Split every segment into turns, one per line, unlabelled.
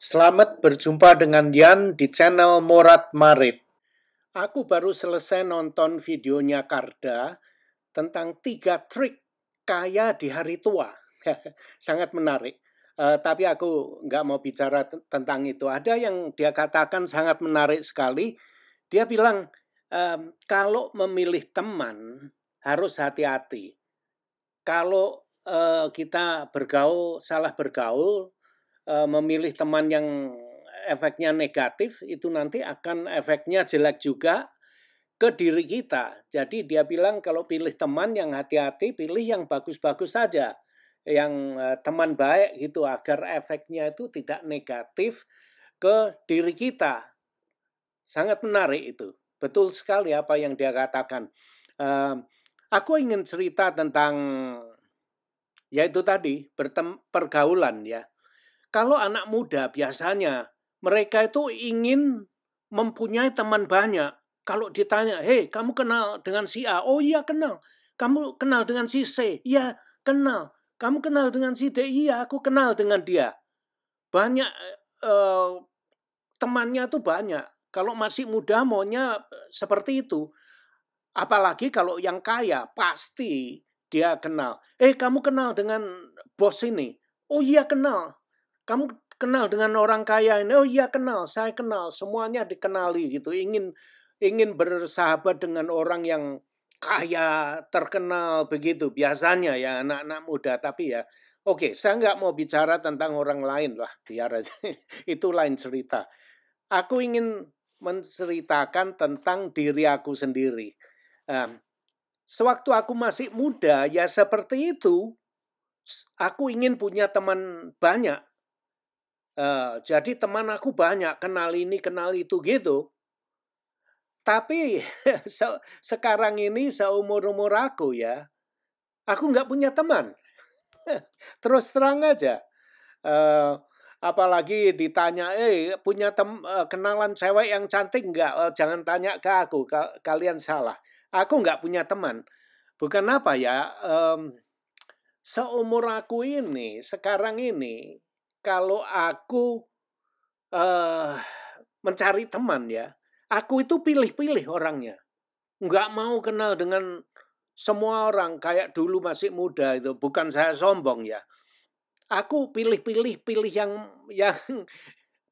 Selamat berjumpa dengan Yan di channel Morat Marit. Aku baru selesai nonton videonya Karda tentang 3 trik kaya di hari tua. Sangat menarik. Tapi aku nggak mau bicara tentang itu. Ada yang dia katakan sangat menarik sekali. Dia bilang, kalau memilih teman harus hati-hati. Kalau kita salah bergaul, memilih teman yang efeknya negatif, itu nanti akan efeknya jelek juga ke diri kita. Jadi dia bilang kalau pilih teman yang hati-hati, pilih yang bagus-bagus saja. Yang teman baik gitu, agar efeknya itu tidak negatif ke diri kita. Sangat menarik itu. Betul sekali apa yang dia katakan. Aku ingin cerita tentang, yaitu tadi, pergaulan ya. Kalau anak muda biasanya mereka itu ingin mempunyai teman banyak. Kalau ditanya, "Hei, kamu kenal dengan si A?" "Oh iya, kenal." "Kamu kenal dengan si C?" "Iya, kenal." "Kamu kenal dengan si D?" "Iya, aku kenal dengan dia." Banyak temannya tuh banyak. Kalau masih muda maunya seperti itu. Apalagi kalau yang kaya, pasti dia kenal. "Kamu kenal dengan bos ini?" "Oh iya, kenal." "Kamu kenal dengan orang kaya ini?" "Oh iya, kenal, saya kenal." Semuanya dikenali gitu. Ingin bersahabat dengan orang yang kaya, terkenal begitu. Biasanya ya anak-anak muda. Tapi ya, oke, saya nggak mau bicara tentang orang lain lah. Biar aja. Itu lain cerita. Aku ingin menceritakan tentang diri aku sendiri. Sewaktu aku masih muda, ya seperti itu. Aku ingin punya teman banyak. Jadi teman aku banyak, kenal ini, kenal itu gitu. Tapi sekarang ini seumur-umur aku ya, aku nggak punya teman. Terus terang aja. Eh, Apalagi ditanya, punya kenalan cewek yang cantik nggak? Jangan tanya ke aku, kalian salah. Aku nggak punya teman. Bukan apa ya, seumur aku ini, sekarang ini, kalau aku eh mencari teman ya, aku itu pilih-pilih orangnya. Nggak mau kenal dengan semua orang kayak dulu masih muda itu. Bukan saya sombong ya. Aku pilih yang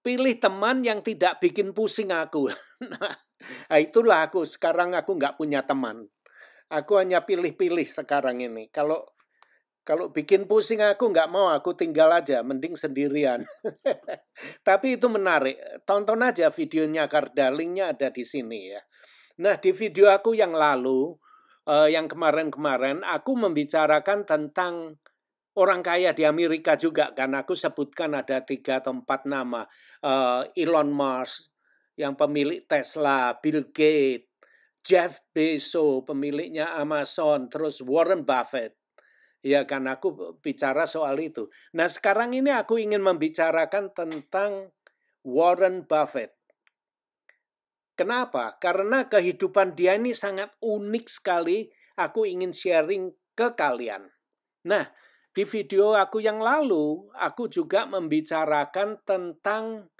pilih teman yang tidak bikin pusing aku. Nah, itulah aku sekarang aku nggak punya teman. Aku hanya pilih-pilih sekarang ini. Kalau bikin pusing aku nggak mau, aku tinggal aja, mending sendirian. Tapi itu menarik. Tonton aja videonya Karda, linknya ada di sini ya. Nah, di video aku yang lalu, yang kemarin-kemarin, aku membicarakan tentang orang kaya di Amerika juga. Kan aku sebutkan ada 3 atau 4 nama. Elon Musk, yang pemilik Tesla, Bill Gates, Jeff Bezos, pemiliknya Amazon, terus Warren Buffett. Ya kan, aku bicara soal itu. Nah, sekarang ini aku ingin membicarakan tentang Warren Buffett. Kenapa? Karena kehidupan dia ini sangat unik sekali. Aku ingin sharing ke kalian. Nah, di video aku yang lalu, aku juga membicarakan tentang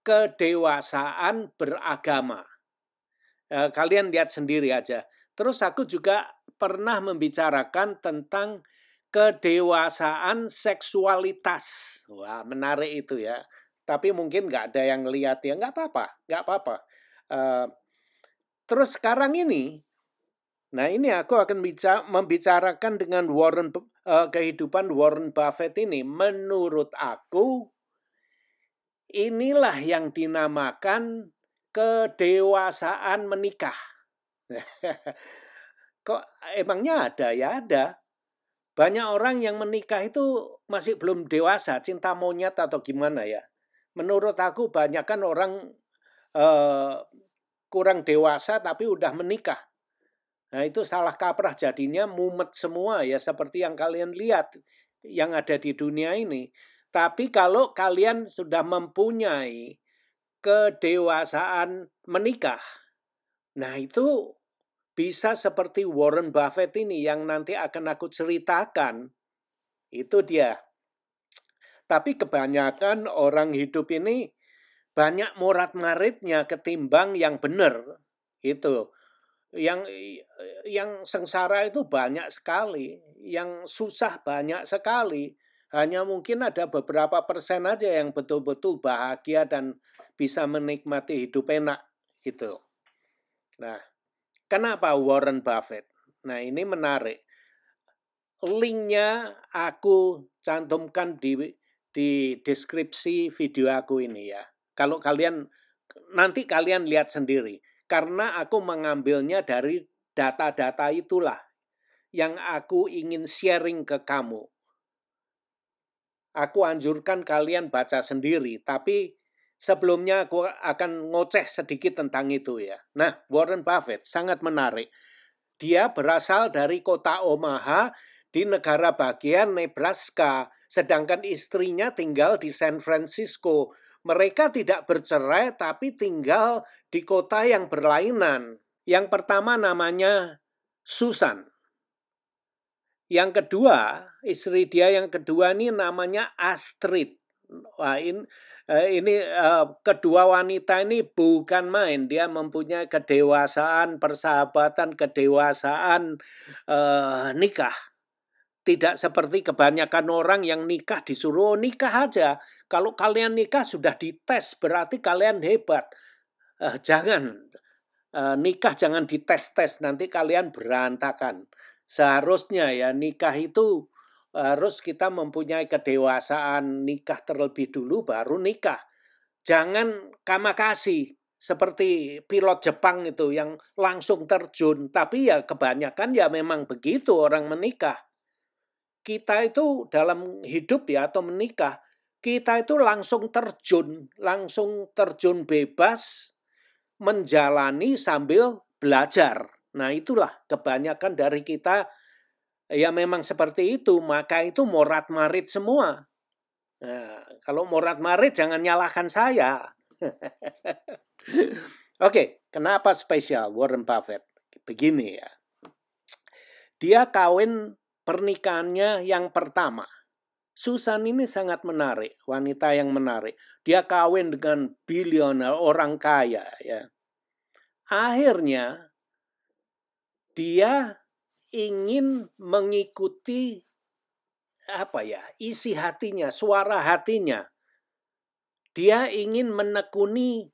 kedewasaan beragama. Kalian lihat sendiri aja. Terus aku juga pernah membicarakan tentang kedewasaan seksualitas. Wah, menarik itu ya. Tapi mungkin nggak ada yang lihat ya, nggak apa-apa, nggak apa-apa. Terus sekarang ini, nah ini aku akan membicarakan dengan kehidupan Warren Buffett ini. Menurut aku, inilah yang dinamakan kedewasaan menikah. Kok emangnya ada? Ya ada. Banyak orang yang menikah itu masih belum dewasa, cinta monyet atau gimana ya. Menurut aku banyak kan orang kurang dewasa tapi udah menikah. Nah itu salah kaprah, jadinya mumet semua ya seperti yang kalian lihat yang ada di dunia ini. Tapi kalau kalian sudah mempunyai kedewasaan menikah, nah itu bisa seperti Warren Buffett ini yang nanti akan aku ceritakan. Itu dia. Tapi kebanyakan orang hidup ini banyak morat-maritnya ketimbang yang benar. Itu. Yang sengsara itu banyak sekali, yang susah banyak sekali. Hanya mungkin ada beberapa persen aja yang betul-betul bahagia dan bisa menikmati hidup enak gitu. Nah, kenapa Warren Buffett? Nah, ini menarik. Linknya aku cantumkan di deskripsi video aku ini ya. Kalau nanti kalian lihat sendiri. Karena aku mengambilnya dari data-data itulah yang aku ingin sharing ke kamu. Aku anjurkan kalian baca sendiri, tapi sebelumnya aku akan ngoceh sedikit tentang itu ya. Nah, Warren Buffett sangat menarik. Dia berasal dari kota Omaha di negara bagian Nebraska, sedangkan istrinya tinggal di San Francisco. Mereka tidak bercerai tapi tinggal di kota yang berlainan. Yang pertama namanya Susan. Yang kedua, istri dia yang kedua ini namanya Astrid. Wah, ini kedua wanita ini bukan main. Dia mempunyai kedewasaan, persahabatan, kedewasaan nikah. Tidak seperti kebanyakan orang yang nikah disuruh nikah aja. Kalau kalian nikah sudah dites, berarti kalian hebat. Jangan nikah jangan dites-tes, nanti kalian berantakan. Seharusnya ya nikah itu harus kita mempunyai kedewasaan, nikah terlebih dulu baru nikah. Jangan kamakasi seperti pilot Jepang itu yang langsung terjun. Tapi ya kebanyakan ya memang begitu orang menikah. Kita itu dalam hidup ya atau menikah, kita itu langsung terjun bebas, menjalani sambil belajar. Nah itulah kebanyakan dari kita ya memang seperti itu, maka itu morat-marit semua. Nah, kalau morat-marit jangan nyalahkan saya. Oke, kenapa spesial Warren Buffett? Begini ya. Dia kawin pernikahannya yang pertama. Susan ini sangat menarik, wanita yang menarik. Dia kawin dengan bilioner, orang kaya ya. Akhirnya dia ingin mengikuti isi hatinya, suara hatinya. Dia ingin menekuni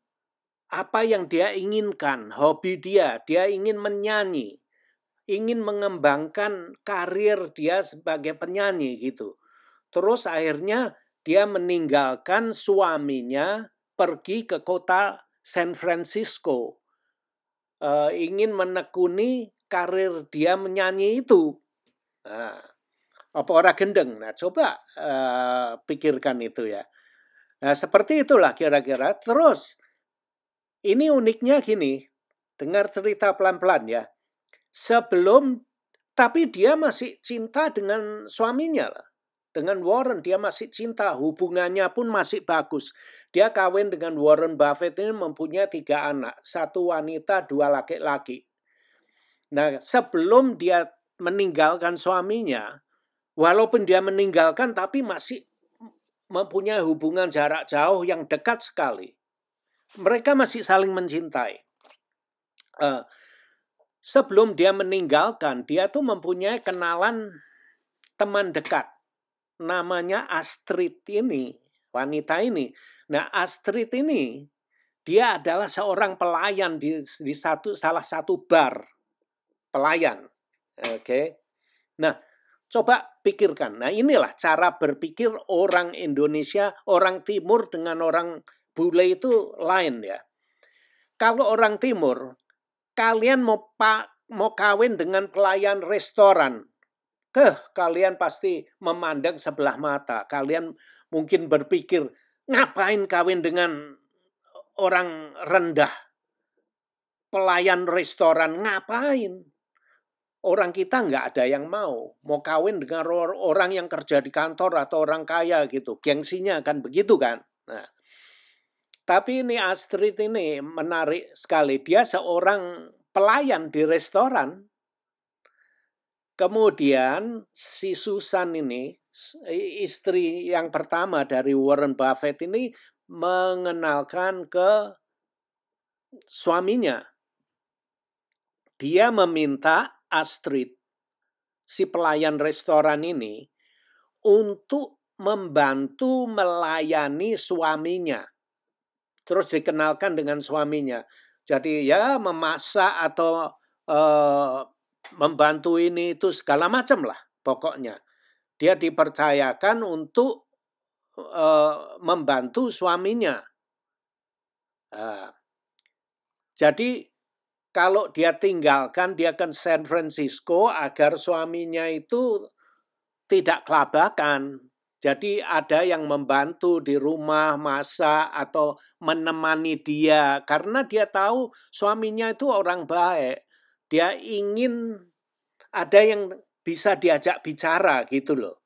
apa yang dia inginkan, hobi dia ingin menyanyi, ingin mengembangkan karir dia sebagai penyanyi gitu. Terus akhirnya dia meninggalkan suaminya pergi ke kota San Francisco. Ingin menekuni karir dia menyanyi itu. Nah, apa orang gendeng? Nah, coba pikirkan itu ya. Nah, seperti itulah kira-kira. Terus, ini uniknya gini. Dengar cerita pelan-pelan ya. Tapi dia masih cinta dengan suaminya lah. Dengan Warren dia masih cinta, hubungannya pun masih bagus. Dia kawin dengan Warren Buffett ini mempunyai 3 anak, 1 wanita, 2 laki-laki. Nah, sebelum dia meninggalkan suaminya, walaupun dia meninggalkan tapi masih mempunyai hubungan jarak jauh yang dekat sekali. Mereka masih saling mencintai. Sebelum dia meninggalkan, dia tuh mempunyai kenalan teman dekat. Namanya Astrid ini, wanita ini. Nah, Astrid ini, dia adalah seorang pelayan di salah satu bar. Pelayan. Oke. Nah, coba pikirkan. Nah, inilah cara berpikir orang Indonesia, orang Timur dengan orang bule itu lain ya. Kalau orang Timur, kalian mau kawin dengan pelayan restoran, kalian pasti memandang sebelah mata. Kalian mungkin berpikir, ngapain kawin dengan orang rendah? Pelayan restoran, ngapain? Orang kita nggak ada yang mau kawin dengan orang yang kerja di kantor atau orang kaya gitu. Gengsinya kan begitu kan. Nah, tapi ini Astrid ini menarik sekali. Dia seorang pelayan di restoran. Kemudian si Susan ini, istri yang pertama dari Warren Buffett ini mengenalkan ke suaminya. Dia meminta Astrid, si pelayan restoran ini, untuk membantu melayani suaminya. Terus dikenalkan dengan suaminya. Jadi ya memasak atau membantu ini itu segala macam lah pokoknya. Dia dipercayakan untuk membantu suaminya. Jadi kalau dia tinggalkan, dia ke San Francisco agar suaminya itu tidak kelabakan. Jadi ada yang membantu di rumah masak atau menemani dia. Karena dia tahu suaminya itu orang baik. Dia ingin ada yang bisa diajak bicara gitu loh.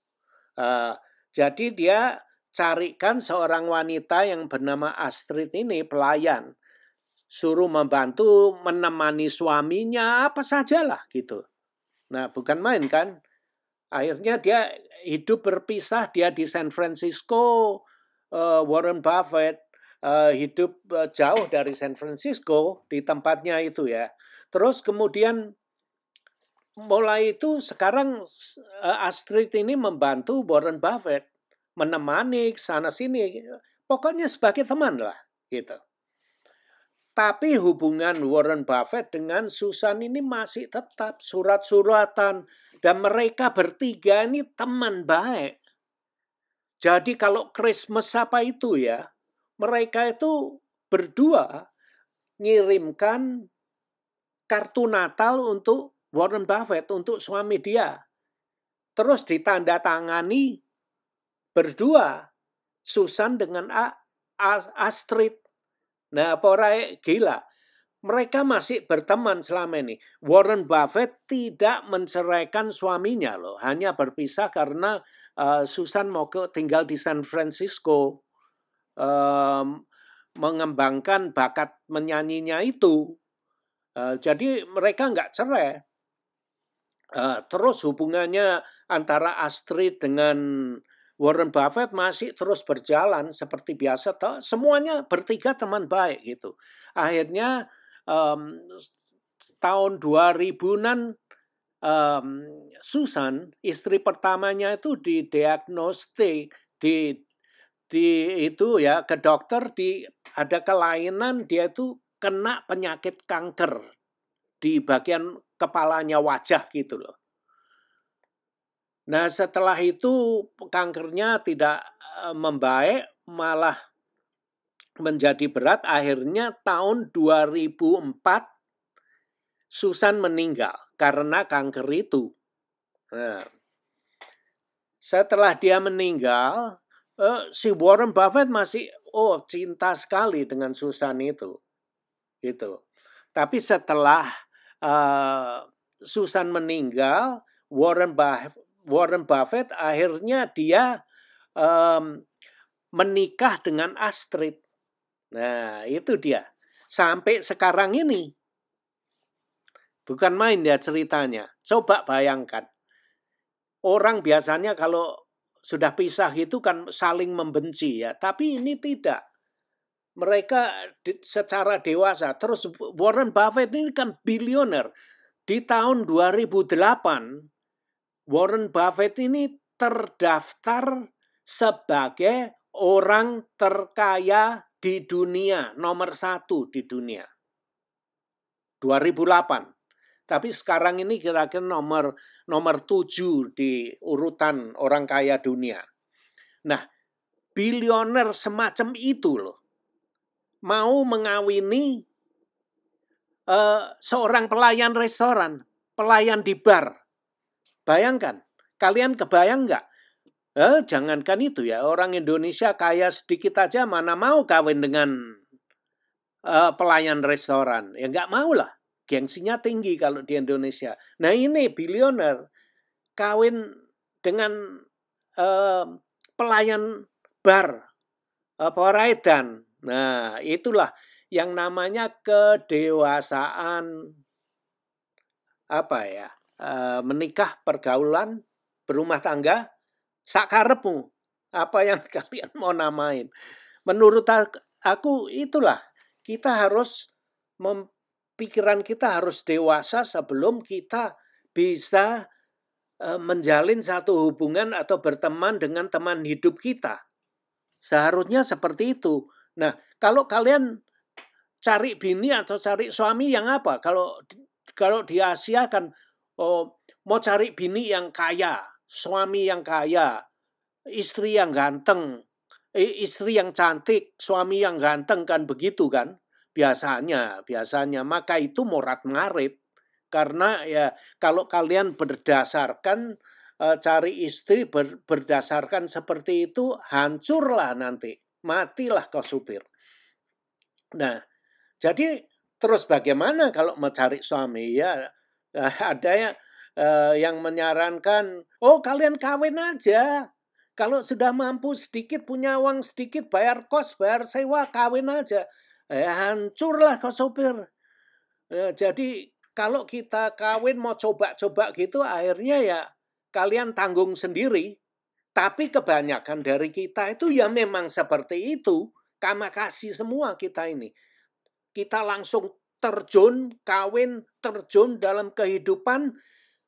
Jadi dia carikan seorang wanita yang bernama Astrid ini, pelayan. Suruh membantu menemani suaminya apa sajalah gitu. Nah, bukan main kan? Akhirnya dia hidup berpisah, dia di San Francisco, Warren Buffett hidup jauh dari San Francisco di tempatnya itu ya. Terus kemudian mulai itu sekarang Astrid ini membantu Warren Buffett menemani sana sini, pokoknya sebagai teman lah gitu. Tapi hubungan Warren Buffett dengan Susan ini masih tetap surat-suratan. Dan mereka bertiga ini teman baik. Jadi kalau Christmas apa itu ya, mereka itu berdua ngirimkan kartu Natal untuk Warren Buffett, untuk suami dia. Terus ditandatangani berdua, Susan dengan Astrid. Nah, pora gila. Mereka masih berteman selama ini. Warren Buffett tidak menceraikan suaminya loh. Hanya berpisah karena Susan mau tinggal di San Francisco. Mengembangkan bakat menyanyinya itu. Jadi mereka nggak cerai. Terus hubungannya antara Astrid dengan Warren Buffett masih terus berjalan seperti biasa. Semuanya bertiga teman baik gitu. Akhirnya tahun 2000-an Susan, istri pertamanya itu didiagnostik itu ya ke dokter, ada kelainan, dia itu kena penyakit kanker di bagian kepalanya, wajah gitu loh. Nah, setelah itu kankernya tidak membaik, malah menjadi berat. Akhirnya tahun 2004 Susan meninggal karena kanker itu. Nah, setelah dia meninggal, si Warren Buffett masih cinta sekali dengan Susan itu. Gitu. Tapi setelah Susan meninggal, Warren Buffett akhirnya dia menikah dengan Astrid. Nah, itu dia. Sampai sekarang ini. Bukan main ya ceritanya. Coba bayangkan. Orang biasanya kalau sudah pisah itu kan saling membenci ya. Tapi ini tidak. Mereka secara dewasa. Terus Warren Buffett ini kan bilioner. Di tahun 2008, Warren Buffett ini terdaftar sebagai orang terkaya di dunia, nomor 1 di dunia. 2008. Tapi sekarang ini kira-kira nomor 7 di urutan orang kaya dunia. Nah, bilioner semacam itu loh, mau mengawini seorang pelayan restoran, pelayan di bar. Bayangkan, kalian kebayang nggak? Jangankan itu ya, orang Indonesia kaya sedikit aja mana mau kawin dengan pelayan restoran. Ya nggak mau lah. Gengsinya tinggi kalau di Indonesia. Nah ini bilioner kawin dengan pelayan bar, peredan. Nah itulah yang namanya kedewasaan menikah, pergaulan, berumah tangga, sakarepmu. Apa yang kalian mau namain. Menurut aku itulah, kita harus, pikiran kita harus dewasa sebelum kita bisa menjalin satu hubungan atau berteman dengan teman hidup kita. Seharusnya seperti itu. Nah, kalau kalian cari bini atau cari suami yang apa? Kalau di Asia kan mau cari bini yang kaya, suami yang kaya, istri yang ganteng, istri yang cantik, suami yang ganteng, kan begitu kan? Biasanya. Maka itu morat-marit. Karena ya kalau kalian berdasarkan cari istri berdasarkan seperti itu, hancurlah nanti. Matilah kau supir. Nah, jadi terus bagaimana kalau mencari suami? Ya, ada yang menyarankan, oh kalian kawin aja. Kalau sudah mampu sedikit, punya uang sedikit, bayar kos, bayar sewa, kawin aja. Hancurlah kau supir. Jadi kalau kita kawin mau coba-coba gitu, akhirnya ya kalian tanggung sendiri. Tapi kebanyakan dari kita itu ya memang seperti itu. Karena kasih semua kita ini. Kita langsung terjun, kawin, terjun dalam kehidupan,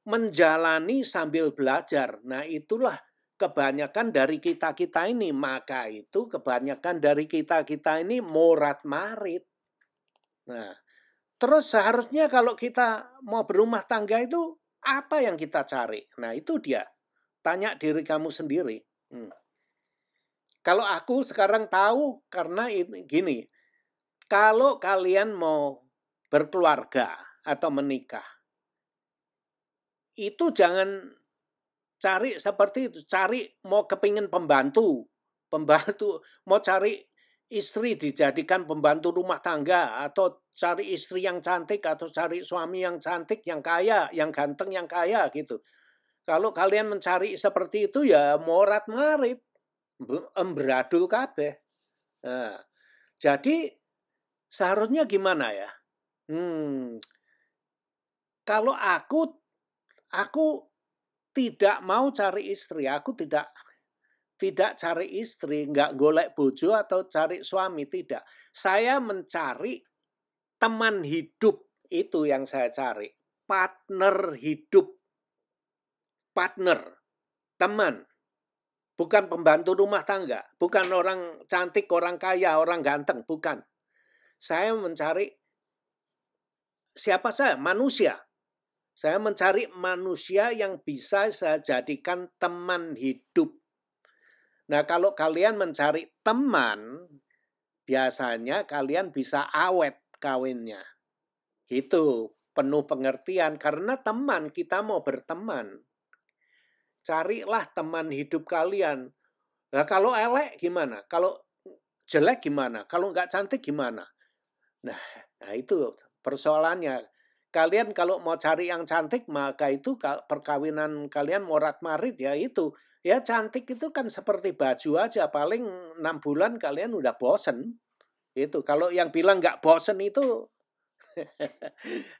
menjalani sambil belajar. Nah itulah kebanyakan dari kita-kita ini. Maka itu kebanyakan dari kita-kita ini morat-marit. Nah, terus seharusnya kalau kita mau berumah tangga itu apa yang kita cari? Nah itu dia. Tanya diri kamu sendiri. Kalau aku sekarang tahu karena gini. Kalau kalian mau berkeluarga atau menikah, itu jangan cari seperti itu. Cari mau kepingin pembantu, mau cari istri dijadikan pembantu rumah tangga, atau cari istri yang cantik, atau cari suami yang cantik, yang kaya, yang ganteng, yang kaya gitu. Kalau kalian mencari seperti itu ya morat-marit, embradul kabeh. Nah, jadi seharusnya gimana ya? Kalau aku tidak mau cari istri, aku tidak cari istri, nggak golek bojo atau cari suami, tidak. Saya mencari teman hidup, itu yang saya cari. Partner hidup. Partner, teman. Bukan pembantu rumah tangga, bukan orang cantik, orang kaya, orang ganteng, bukan. Saya mencari siapa saya? Manusia. Saya mencari manusia yang bisa saya jadikan teman hidup. Nah, kalau kalian mencari teman, biasanya kalian bisa awet kawinnya. Itu penuh pengertian karena teman, kita mau berteman. Carilah teman hidup kalian. Nah, kalau elek gimana? Kalau jelek gimana? Kalau nggak cantik gimana? Nah itu persoalannya. Kalian kalau mau cari yang cantik, maka itu perkawinan kalian morat-marit ya itu. Ya cantik itu kan seperti baju aja, paling 6 bulan kalian udah bosen. Itu kalau yang bilang nggak bosen itu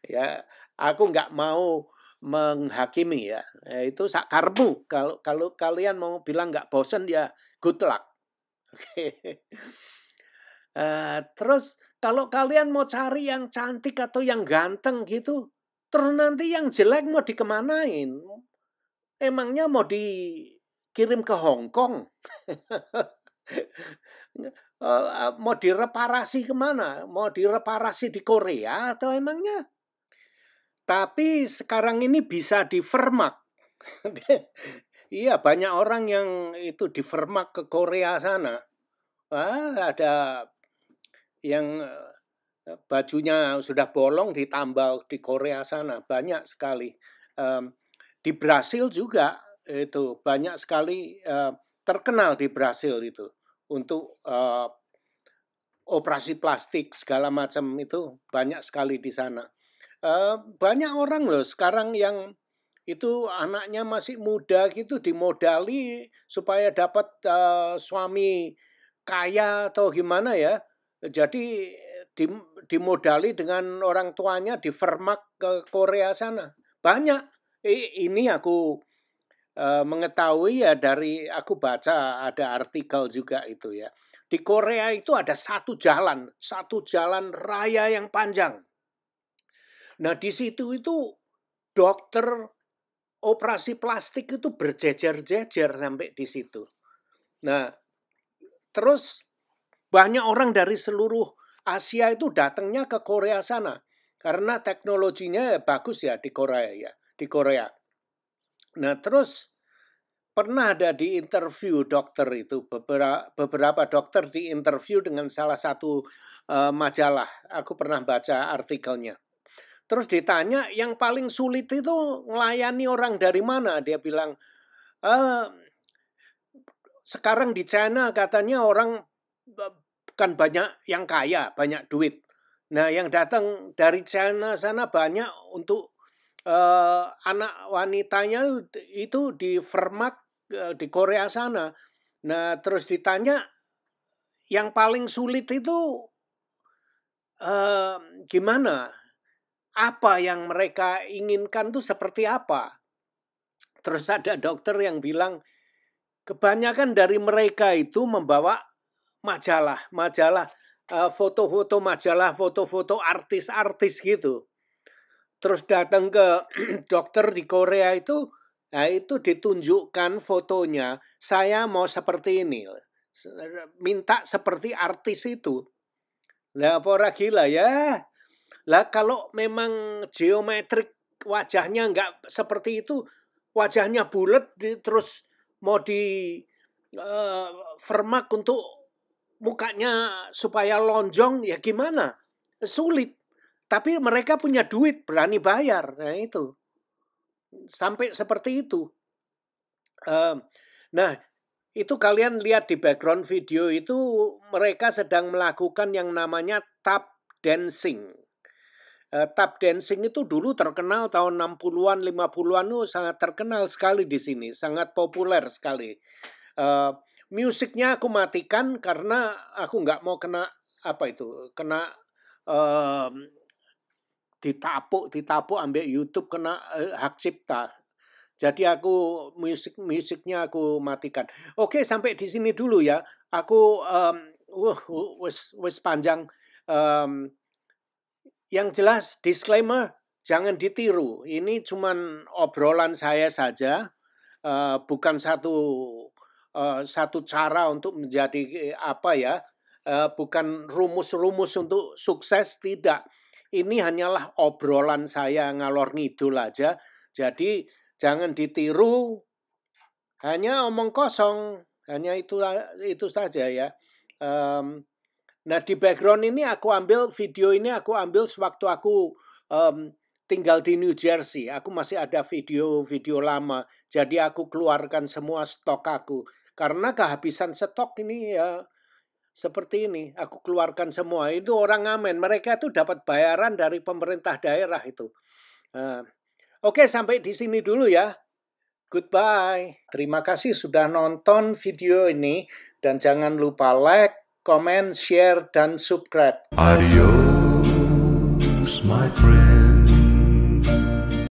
ya aku nggak mau menghakimi ya. Itu sakarmu. Kalau kalian mau bilang nggak bosen ya good luck. Oke. Terus kalau kalian mau cari yang cantik atau yang ganteng gitu, terus nanti yang jelek mau dikemanain? Emangnya mau dikirim ke Hong Kong? Mau direparasi kemana? Mau direparasi di Korea atau emangnya? Tapi sekarang ini bisa di-Vermak. Iya, banyak orang yang itu di-Vermak ke Korea sana. Ada yang bajunya sudah bolong ditambal di Korea sana, banyak sekali. Di Brasil juga itu banyak sekali, terkenal di Brasil itu untuk operasi plastik segala macam, itu banyak sekali di sana. Banyak orang loh sekarang yang itu anaknya masih muda gitu dimodali supaya dapat suami kaya atau gimana ya. Jadi dimodali dengan orang tuanya di-Vermak ke Korea sana. Banyak Ini aku mengetahui ya dari aku baca ada artikel juga itu ya. Di Korea itu ada satu jalan raya yang panjang. Nah, di situ itu dokter operasi plastik itu berjejer-jejer sampai di situ. Nah, terus banyak orang dari seluruh Asia itu datangnya ke Korea sana karena teknologinya bagus ya di Korea. Nah, terus pernah ada di interview dokter itu, beberapa dokter di interview dengan salah satu majalah. Aku pernah baca artikelnya. Terus ditanya yang paling sulit itu melayani orang dari mana? Dia bilang, sekarang di China katanya orang kan banyak yang kaya, banyak duit. Nah, yang datang dari China sana banyak untuk anak wanitanya itu di Vermak di Korea sana. Nah, terus ditanya yang paling sulit itu gimana? Apa yang mereka inginkan tuh seperti apa? Terus ada dokter yang bilang kebanyakan dari mereka itu membawa majalah, foto-foto majalah, foto-foto artis-artis gitu. Terus datang ke dokter di Korea itu, nah itu ditunjukkan fotonya, saya mau seperti ini, minta seperti artis itu. Lah apa gila ya? Lah kalau memang geometrik wajahnya nggak seperti itu, wajahnya bulat terus mau di vermak untuk mukanya supaya lonjong ya gimana? Sulit. Tapi mereka punya duit, berani bayar. Nah itu. Sampai seperti itu. Nah, itu kalian lihat di background video itu mereka sedang melakukan yang namanya tap dancing. Tap dancing itu dulu terkenal tahun 60-an, 50-an itu sangat terkenal sekali di sini, sangat populer sekali. Musiknya aku matikan karena aku nggak mau kena ditapuk ambil YouTube kena hak cipta. Jadi aku musiknya aku matikan. Oke, sampai di sini dulu ya. Aku wis panjang. Yang jelas disclaimer, jangan ditiru. Ini cuman obrolan saya saja, bukan satu cara untuk menjadi bukan rumus-rumus untuk sukses, tidak. Ini hanyalah obrolan saya ngalor ngidul aja. Jadi jangan ditiru, hanya omong kosong, hanya itu saja ya. Nah di background ini video ini aku ambil sewaktu aku tinggal di New Jersey. Aku masih ada video lama. Jadi aku keluarkan semua stok aku. Karena kehabisan stok ini ya seperti ini. Aku keluarkan semua. Itu orang ngamen. Mereka itu dapat bayaran dari pemerintah daerah itu. Oke, sampai di sini dulu ya. Goodbye. Terima kasih sudah nonton video ini. Dan jangan lupa like, comment, share, dan subscribe.
Adios, my friend.